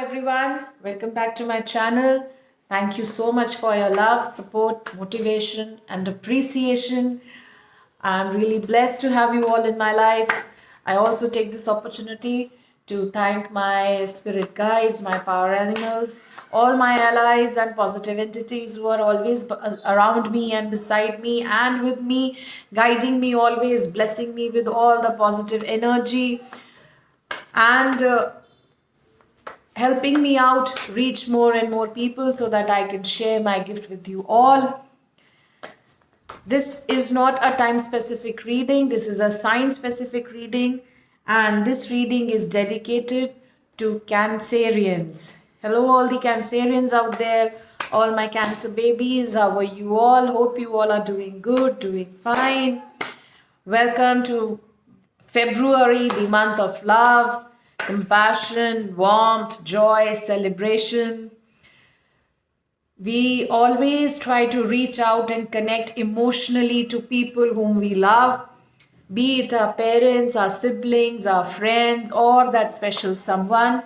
everyone. Welcome back to my channel. Thank you so much for your love, support, motivation, and appreciation. I'm really blessed to have you all in my life. I also take this opportunity to thank my spirit guides, my power animals, all my allies and positive entities who are always around me and beside me and with me, guiding me always, blessing me with all the positive energy and helping me out reach more and more people so that I can share my gift with you all. This is not a time specific reading, this is a sign specific reading, and this reading is dedicated to Cancerians. Hello, all the Cancerians out there, all my Cancer babies. How are you all? Hope you all are doing good, doing fine. Welcome to February, the month of love, compassion, warmth, joy, celebration. We always try to reach out and connect emotionally to people whom we love, be it our parents, our siblings, our friends, or that special someone.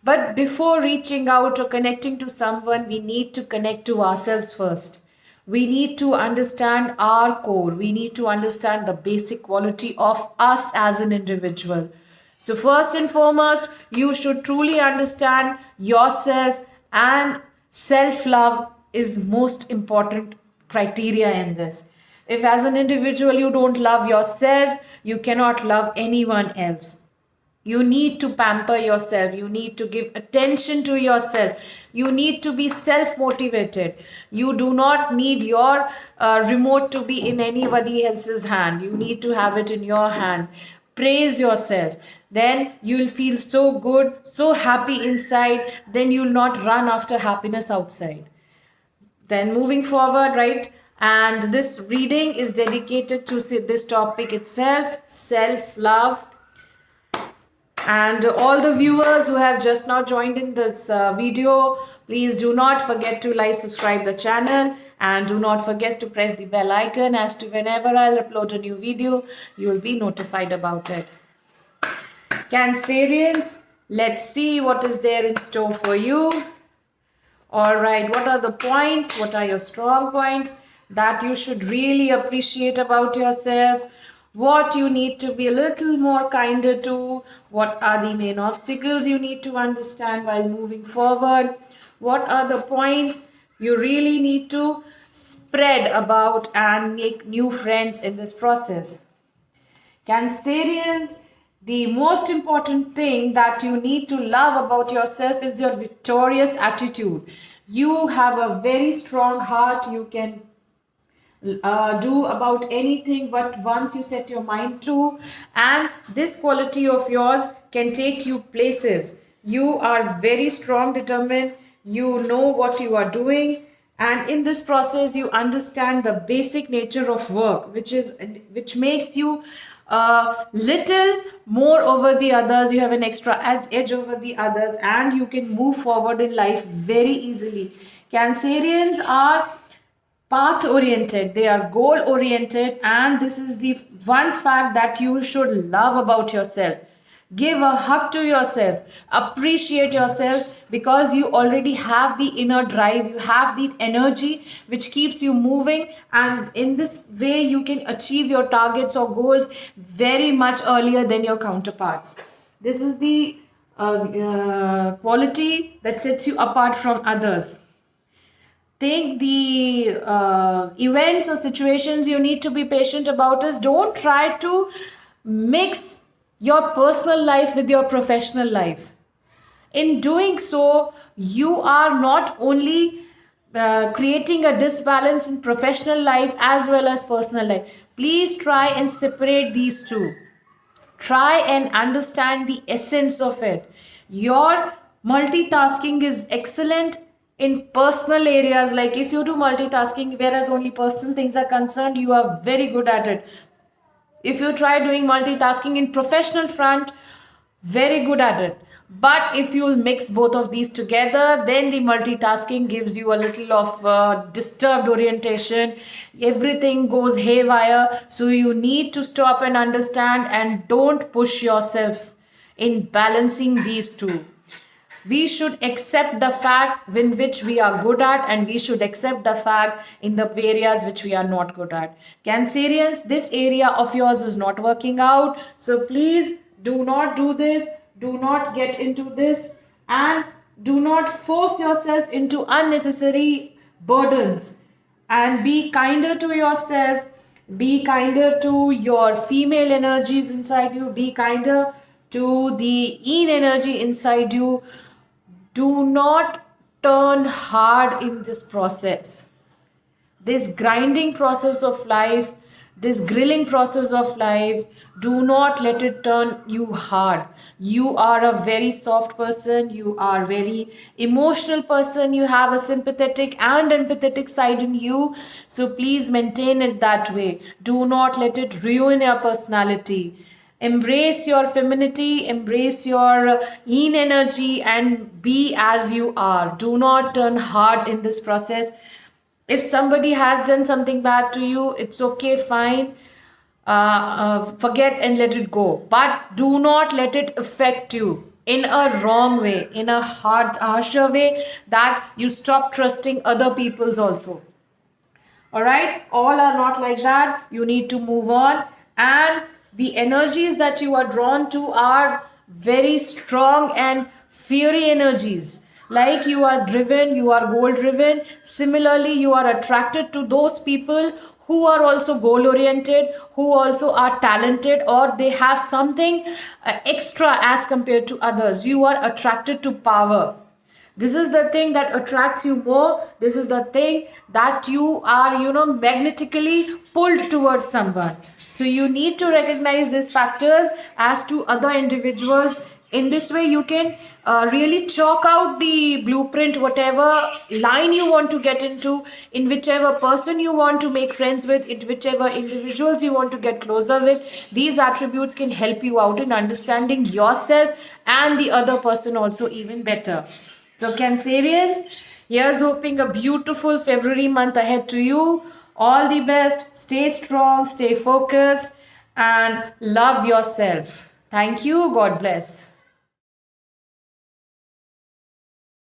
But before reaching out or connecting to someone, we need to connect to ourselves first. We need to understand our core. We need to understand the basic quality of us as an individual. So, first and foremost, you should truly understand yourself, and self love is most important criteria in this. If as an individual you don't love yourself, you cannot love anyone else. You need to pamper yourself. You need to give attention to yourself. You need to be self motivated. You do not need your remote to be in anybody else's hand. You need to have it in your hand. Praise yourself. Then you'll feel so good, so happy inside. Then you'll not run after happiness outside. Then moving forward, right? And this reading is dedicated to this topic itself, self love. And all the viewers who have just now joined in this video, please do not forget to like, subscribe the channel, and do not forget to press the bell icon as to whenever I'll upload a new video, you will be notified about it. Cancerians, let's see what is there in store for you. All right, what are the points? What are your strong points that you should really appreciate about yourself? What you need to be a little more kinder to? What are the main obstacles you need to understand while moving forward? What are the points you really need to spread about and make new friends in this process? Cancerians, the most important thing that you need to love about yourself is your victorious attitude. You have a very strong heart. You can do about anything but once you set your mind to, and this quality of yours can take you places. You are very strong, determined. You know what you are doing, and in this process you understand the basic nature of work, which makes you little more over the others. You have an extra edge over the others, and you can move forward in life very easily. Cancerians are path oriented, they are goal oriented, and this is the one fact that you should love about yourself. Give a hug to yourself, appreciate yourself, because you already have the inner drive, you have the energy which keeps you moving, and in this way you can achieve your targets or goals very much earlier than your counterparts. This is the quality that sets you apart from others. Think the events or situations you need to be patient about is don't try to mix your personal life with your professional life. In doing so, you are not only creating a disbalance in professional life as well as personal life. Please try and separate these two. Try and understand the essence of it. Your multitasking is excellent in personal areas. Like if you do multitasking whereas only personal things are concerned, you are very good at it. If you try doing multitasking in professional front, very good at it. But if you mix both of these together, then the multitasking gives you a little of disturbed orientation. Everything goes haywire. So you need to stop and understand, and don't push yourself in balancing these two. We should accept the fact in which we are good at, and we should accept the fact in the areas which we are not good at. Cancerians, this area of yours is not working out. So please do not do this. Do not get into this, and do not force yourself into unnecessary burdens, and be kinder to yourself. Be kinder to your female energies inside you. Be kinder to the yin energy inside you. Do not turn hard in this process. This grinding process of life, this grilling process of life, do not let it turn you hard. You are a very soft person, you are very emotional person, you have a sympathetic and empathetic side in you. So please maintain it that way. Do not let it ruin your personality. Embrace your femininity, embrace your yin energy, and be as you are. Do not turn hard in this process. If somebody has done something bad to you, it's okay, fine. Forget and let it go. But do not let it affect you in a wrong way, in a harsher way, that you stop trusting other people's also. All right, all are not like that. You need to move on, and the energies that you are drawn to are very strong and fiery energies. Like you are driven, you are goal driven. Similarly, you are attracted to those people who are also goal oriented, who also are talented, or they have something extra as compared to others. You are attracted to power. This is the thing that attracts you more. This is the thing that you are, magnetically pulled towards someone. So you need to recognize these factors as to other individuals. In this way, you can really chalk out the blueprint, whatever line you want to get into, in whichever person you want to make friends with, in whichever individuals you want to get closer with. These attributes can help you out in understanding yourself and the other person also even better. So Cancerians, here's hoping a beautiful February month ahead to you. All the best. Stay strong, stay focused, and love yourself. Thank you. God bless.